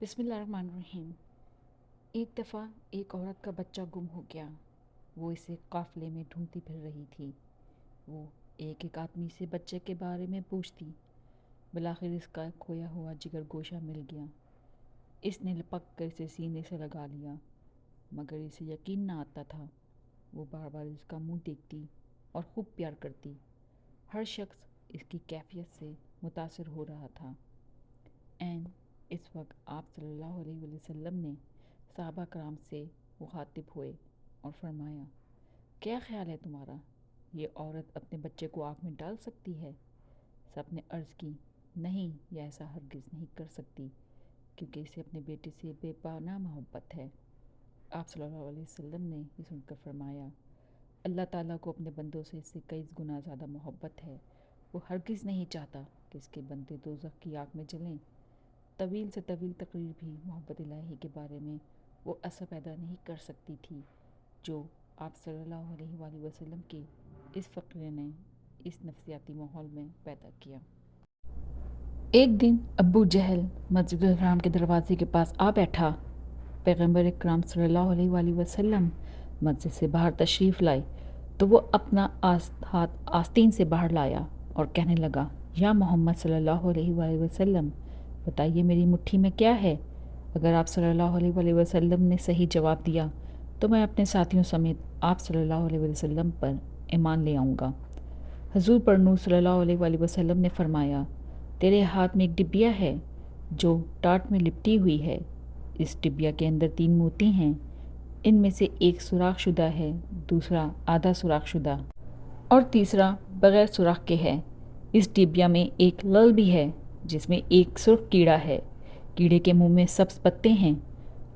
بسم اللہ الرحمن الرحیم۔ ایک دفعہ ایک عورت کا بچہ گم ہو گیا۔ وہ اسے قافلے میں ڈھونڈتی پھر رہی تھی۔ وہ ایک آدمی سے بچے کے بارے میں پوچھتی۔ بالآخر اس کا کھویا ہوا جگر گوشہ مل گیا۔ اس نے لپک کر اسے سینے سے لگا لیا، مگر اسے یقین نہ آتا تھا۔ وہ بار بار اس کا منہ دیکھتی اور خوب پیار کرتی۔ ہر شخص اس کی کیفیت سے متاثر ہو رہا تھا۔ اس وقت آپ صلی اللہ علیہ وسلم نے صحابہ کرام سے مخاطب ہوئے اور فرمایا، کیا خیال ہے تمہارا؟ یہ عورت اپنے بچے کو آگ میں ڈال سکتی ہے؟ سب نے عرض کی، نہیں، یہ ایسا ہرگز نہیں کر سکتی، کیونکہ اسے اپنے بیٹے سے بے پناہ محبت ہے۔ آپ صلی اللہ علیہ وسلم نے یہ سن کر فرمایا، اللہ تعالیٰ کو اپنے بندوں سے اس سے کئی گنا زیادہ محبت ہے۔ وہ ہرگز نہیں چاہتا کہ اس کے بندے دوزخ کی آگ میں جلیں۔ طویل سے طویل تقریر بھی محبت الہی کے بارے میں وہ اثر پیدا نہیں کر سکتی تھی جو آپ صلی اللہ علیہ وآلہ وسلم کے اس فقرے نے اس نفسیاتی ماحول میں پیدا کیا۔ ایک دن ابو جہل مسجد الحرام کے دروازے کے پاس آ بیٹھا۔ پیغمبر اکرام صلی اللہ علیہ وآلہ وسلم مسجد سے باہر تشریف لائے تو وہ اپنا ہاتھ آستین سے باہر لایا اور کہنے لگا، یا محمد صلی اللہ علیہ وآلہ وسلم، بتائیے میری مٹھی میں کیا ہے؟ اگر آپ صلی اللہ علیہ وآلہ وسلم نے صحیح جواب دیا تو میں اپنے ساتھیوں سمیت آپ صلی اللہ علیہ وسلم پر ایمان لے آؤں گا۔ حضور پر نور صلی اللہ علیہ وآلہ وسلم نے فرمایا، تیرے ہاتھ میں ایک ڈبیا ہے جو ٹاٹ میں لپٹی ہوئی ہے۔ اس ڈبیا کے اندر 3 موتی ہیں۔ ان میں سے ایک سوراخ شدہ ہے، دوسرا آدھا سوراخ شدہ اور تیسرا بغیر سوراخ کے ہے۔ اس ڈبیا میں ایک لعل بھی ہے جس میں ایک سرخ کیڑا ہے۔ کیڑے کے منہ میں سبز پتے ہیں۔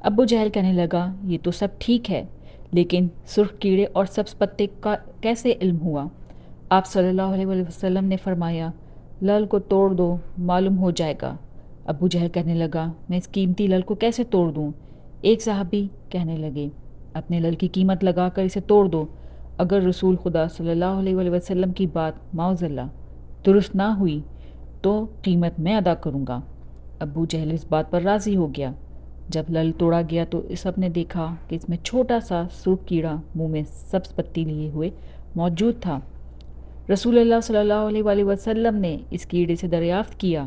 ابو جہل کہنے لگا، یہ تو سب ٹھیک ہے، لیکن سرخ کیڑے اور سبز پتے کا کیسے علم ہوا؟ آپ صلی اللہ علیہ وسلم نے فرمایا، لعل کو توڑ دو، معلوم ہو جائے گا۔ ابو جہل کہنے لگا، میں اس قیمتی لعل کو کیسے توڑ دوں؟ ایک صحابی کہنے لگے، اپنے لعل کی قیمت لگا کر اسے توڑ دو۔ اگر رسول خدا صلی اللہ علیہ وسلم کی بات معاذ اللہ درست نہ ہوئی تو قیمت میں ادا کروں گا۔ ابو جہل اس بات پر راضی ہو گیا۔ جب لعل توڑا گیا تو سب نے دیکھا کہ اس میں چھوٹا سا سرخ کیڑا منہ میں سبز پتی لیے ہوئے موجود تھا۔ رسول اللہ صلی اللہ علیہ وآلہ وسلم نے اس کیڑے سے دریافت کیا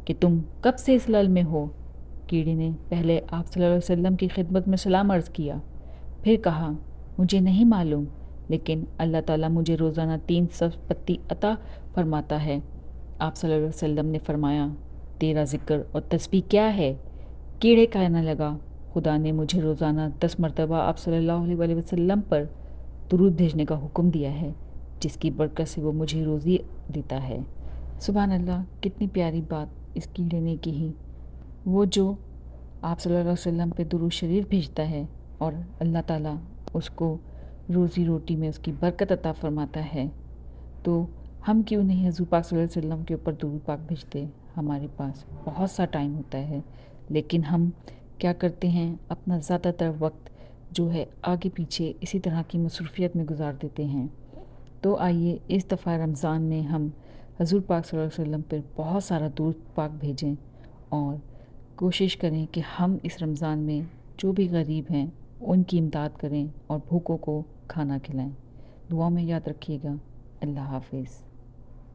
کہ تم کب سے اس لعل میں ہو؟ کیڑے نے پہلے آپ صلی اللہ علیہ وسلم کی خدمت میں سلام عرض کیا، پھر کہا، مجھے نہیں معلوم، لیکن اللہ تعالیٰ مجھے روزانہ 3 سبز پتی عطا فرماتا ہے۔ آپ صلی اللہ علیہ وسلم نے فرمایا، تیرا ذکر اور تسبیح کیا ہے؟ کیڑے کہنے لگا، خدا نے مجھے روزانہ 10 مرتبہ آپ صلی اللہ علیہ وآلہ وسلم پر درود بھیجنے کا حکم دیا ہے، جس کی برکت سے وہ مجھے روزی دیتا ہے۔ سبحان اللہ، کتنی پیاری بات اس کیڑے نے کہی۔ وہ جو آپ صلی اللہ علیہ وسلم پہ درود شریف بھیجتا ہے اور اللہ تعالیٰ اس کو روزی روٹی میں اس کی برکت عطا فرماتا ہے، تو ہم کیوں نہیں حضور پاک صلی اللہ علیہ وسلم کے اوپر درود پاک بھیجتے؟ ہمارے پاس بہت سا ٹائم ہوتا ہے، لیکن ہم کیا کرتے ہیں، اپنا زیادہ تر وقت جو ہے آگے پیچھے اسی طرح کی مصروفیت میں گزار دیتے ہیں۔ تو آئیے اس دفعہ رمضان میں ہم حضور پاک صلی اللہ علیہ وسلم پر بہت سارا درود پاک بھیجیں اور کوشش کریں کہ ہم اس رمضان میں جو بھی غریب ہیں ان کی امداد کریں اور بھوکوں کو کھانا کھلائیں۔ دعا میں یاد رکھیے گا۔ اللہ حافظ۔